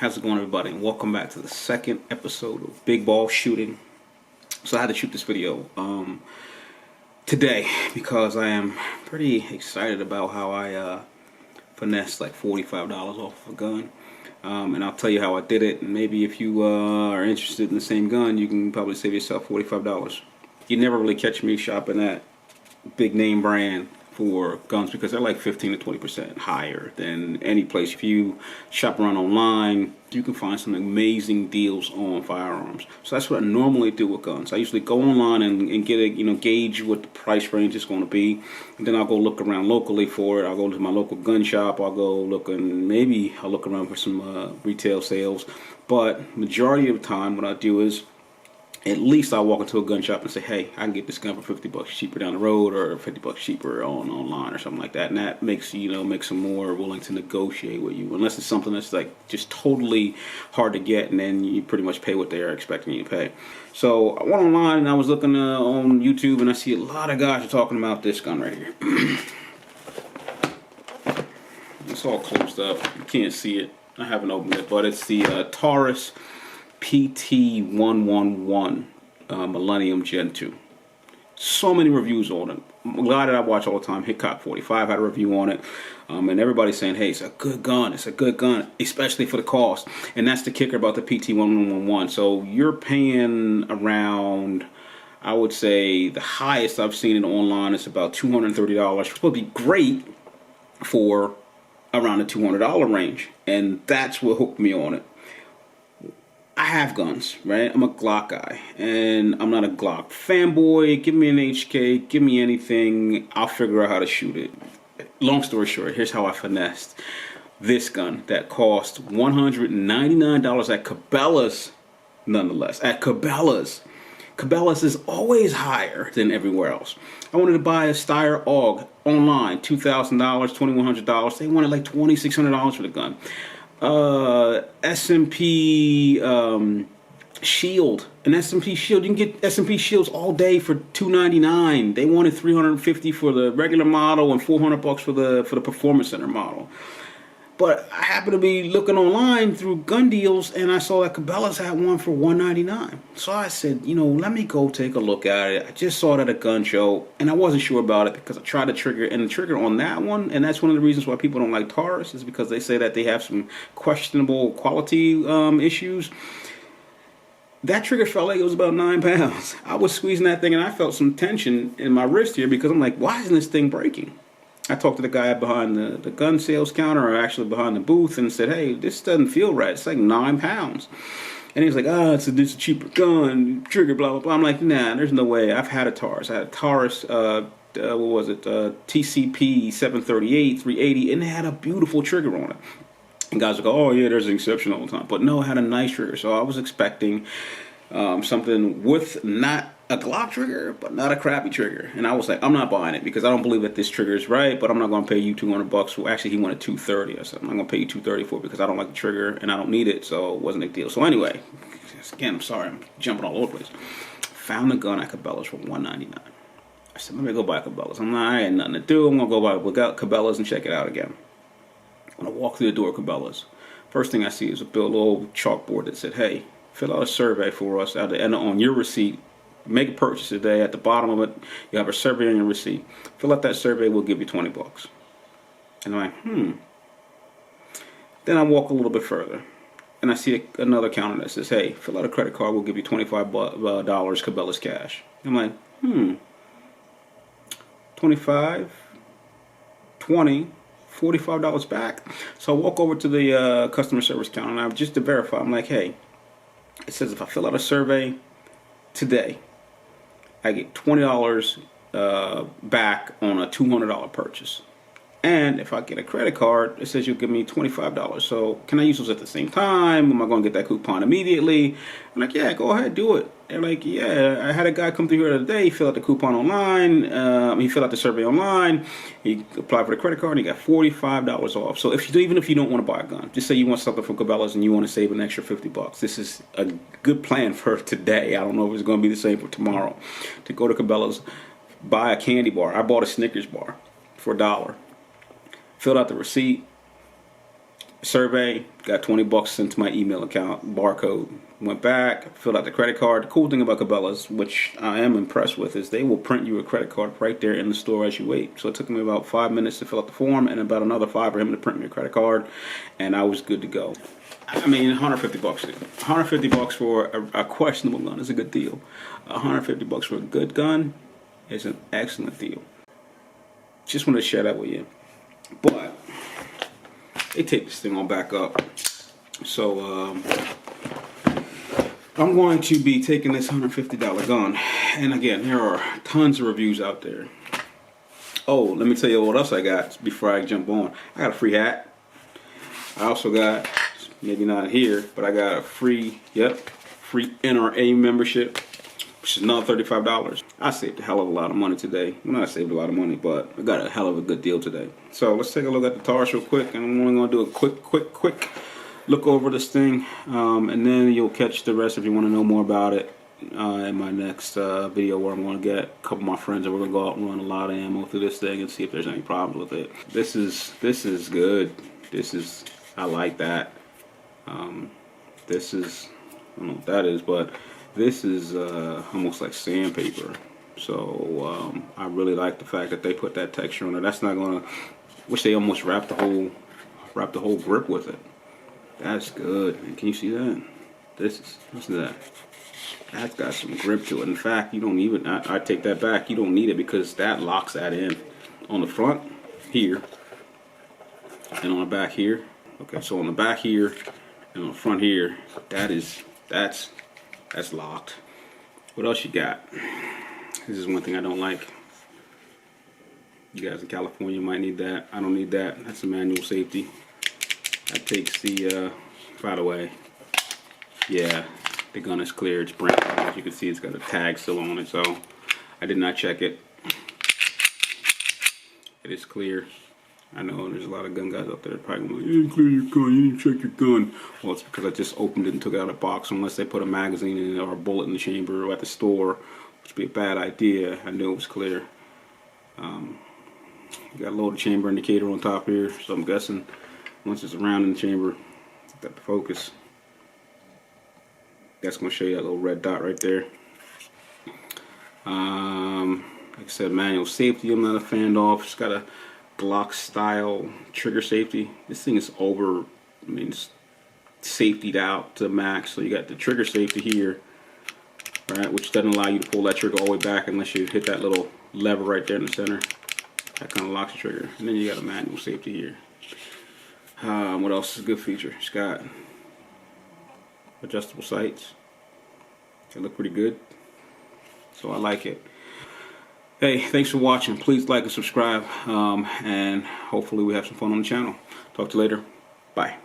How's it going, everybody? And welcome back to the second episode of Big Ball Shooting. So I had to shoot this video today because I am pretty excited about how I finessed like $45 off a gun. And I'll tell you how I did it. And maybe if you are interested in the same gun, you can probably save yourself $45. You never really catch me shopping at big name brand for guns because they're like 15 to 20% higher than any place. If you shop around online, you can find some amazing deals on firearms. So that's what I normally do with guns. I usually go online and get a gauge what the price range is going to be, and then I'll go look around locally for it. I'll go to my local gun shop. I'll go look and maybe I'll look around for some retail sales. But majority of the time, what I do is at least I'll walk into a gun shop and say, hey, I can get this gun for $50 cheaper down the road, or $50 cheaper online, or something like that. And that makes makes them more willing to negotiate with you, unless it's something that's like just totally hard to get, and then you pretty much pay what they're expecting you to pay. So I went online and I was looking on YouTube, and I see a lot of guys are talking about this gun right here. It's all closed up. You can't see it. I haven't opened it, but it's the Taurus PT-111 Millennium Gen 2. So many reviews on it. A guy that I watch all the time, Hickok 45, had a review on it. And everybody's saying, hey, it's a good gun. It's a good gun, especially for the cost. And that's the kicker about the PT-111. So you're paying around, I would say, the highest I've seen it online is about $230, which would be great for around the $200 range. And that's what hooked me on it. I have guns, right? I'm a Glock guy, and I'm not a Glock fanboy. Give me an HK, give me anything, I'll figure out how to shoot it. Long story short, here's how I finessed this gun that cost $199 at Cabelas, nonetheless. At Cabelas. Cabelas is always higher than everywhere else. I wanted to buy a Steyr AUG online, $2,000, $2,100. They wanted like $2,600 for the gun. S&P Shield, an S&P Shield, you can get S&P Shields all day for $299. They wanted $350 for the regular model and $400 for the Performance Center model. But I happened to be looking online through gun deals, and I saw that Cabelas had one for $199. So I said, let me go take a look at it. I just saw it at a gun show, and I wasn't sure about it because I tried the trigger, and the trigger on that one, and that's one of the reasons why people don't like Taurus, is because they say that they have some questionable quality issues. That trigger felt like it was about 9 pounds. I was squeezing that thing, and I felt some tension in my wrist here because I'm like, why isn't this thing breaking? I talked to the guy behind the gun sales counter, or actually behind the booth, and said, hey, this doesn't feel right. It's like 9 pounds. And he was like, it's a cheaper gun, trigger, blah, blah, blah. I'm like, nah, there's no way. I've had a Taurus. I had a Taurus, TCP 738, 380, and it had a beautiful trigger on it. And guys would go, oh, yeah, there's an exception all the time. But no, it had a nice trigger. So I was expecting something with not a Glock trigger, but not a crappy trigger. And I was like, I'm not buying it because I don't believe that this trigger is right, but I'm not going to pay you $200. Well, actually, he wanted $230. I said, I'm not going to pay you $230 for it because I don't like the trigger and I don't need it, so it wasn't a big deal. So anyway, again, I'm sorry, I'm jumping all over the place. Found the gun at Cabelas for $199. I said, let me go buy Cabelas. I ain't nothing to do. I'm going to go buy Cabelas and check it out again. When I walk through the door of Cabelas, first thing I see is a little chalkboard that said, hey, fill out a survey for us at the end on your receipt. Make a purchase today. At the bottom of it, you have a survey on your receipt. Fill out that survey, we'll give you $20. And I'm like, Then I walk a little bit further, and I see another counter that says, hey, fill out a credit card, we'll give you $25 Cabelas cash. I'm like, 25, 20, $45 back. So I walk over to the customer service counter, and just to verify, I'm like, hey, it says if I fill out a survey today, I get $20 back on a $200 purchase. And if I get a credit card, it says you'll give me $25. So can I use those at the same time? Am I going to get that coupon immediately? I'm like, yeah, go ahead, do it. They're like, yeah, I had a guy come through here the other day. He filled out the coupon online. He filled out the survey online. He applied for the credit card, and he got $45 off. So even if you don't want to buy a gun, just say you want something from Cabelas and you want to save an extra $50. This is a good plan for today. I don't know if it's going to be the same for tomorrow. To go to Cabelas, buy a candy bar. I bought a Snickers bar for $1. Filled out the receipt, Survey, got 20 bucks sent to my email account, barcode. Went back, filled out the credit card. The cool thing about Cabelas, which I am impressed with, is they will print you a credit card right there in the store as you wait. So it took me about 5 minutes to fill out the form and about another 5 for him to print me a credit card, and I was good to go. I mean, 150 bucks, dude. 150 bucks for a questionable gun is a good deal. 150 bucks for a good gun is an excellent deal. Just wanted to share that with you. But they take this thing on back up. So I'm going to be taking this $150 gun. And again, there are tons of reviews out there. Oh, let me tell you what else I got before I jump on. I got a free hat. I also got, maybe not here, but I got a free NRA membership, which is another $35. I saved a hell of a lot of money today. Well, not saved a lot of money, but I got a hell of a good deal today. So let's take a look at the Taurus real quick, and I'm only going to do a quick look over this thing, and then you'll catch the rest if you want to know more about it in my next video, where I'm going to get a couple of my friends and we're going to go out and run a lot of ammo through this thing and see if there's any problems with it. This is good. I like that. This is, I don't know what that is, but this is almost like sandpaper. So I really like the fact that they put that texture on it. That's not gonna, wish they almost wrapped the whole grip with it. That's good. And can you see that? Listen to that. That's got some grip to it. In fact, you don't even, I take that back. You don't need it because that locks that in on the front here and on the back here. Okay, so on the back here and on the front here, that's locked. What else you got? This is one thing I don't like. You guys in California might need that. I don't need that. That's a manual safety. That takes the, by the way, yeah, the gun is clear. It's brand new. As you can see, it's got a tag still on it, so I did not check it. It is clear. I know there's a lot of gun guys out there that probably going, you didn't clear your gun, you didn't check your gun. Well, it's because I just opened it and took it out of the box. Unless they put a magazine in it or a bullet in the chamber or at the store, which would be a bad idea. I knew it was clear. Got a loaded chamber indicator on top here, so I'm guessing once it's around in the chamber, got the focus. That's going to show you that little red dot right there. Like I said, manual safety I'm not a fan of. It's got a Glock style trigger safety. This thing is it's safetied out to max. So you got the trigger safety here, right, which doesn't allow you to pull that trigger all the way back unless you hit that little lever right there in the center. That kind of locks the trigger. And then you got a manual safety here. What else is a good feature? It's got adjustable sights. They look pretty good, so I like it. Hey, thanks for watching. Please like and subscribe, and hopefully we have some fun on the channel. Talk to you later. Bye.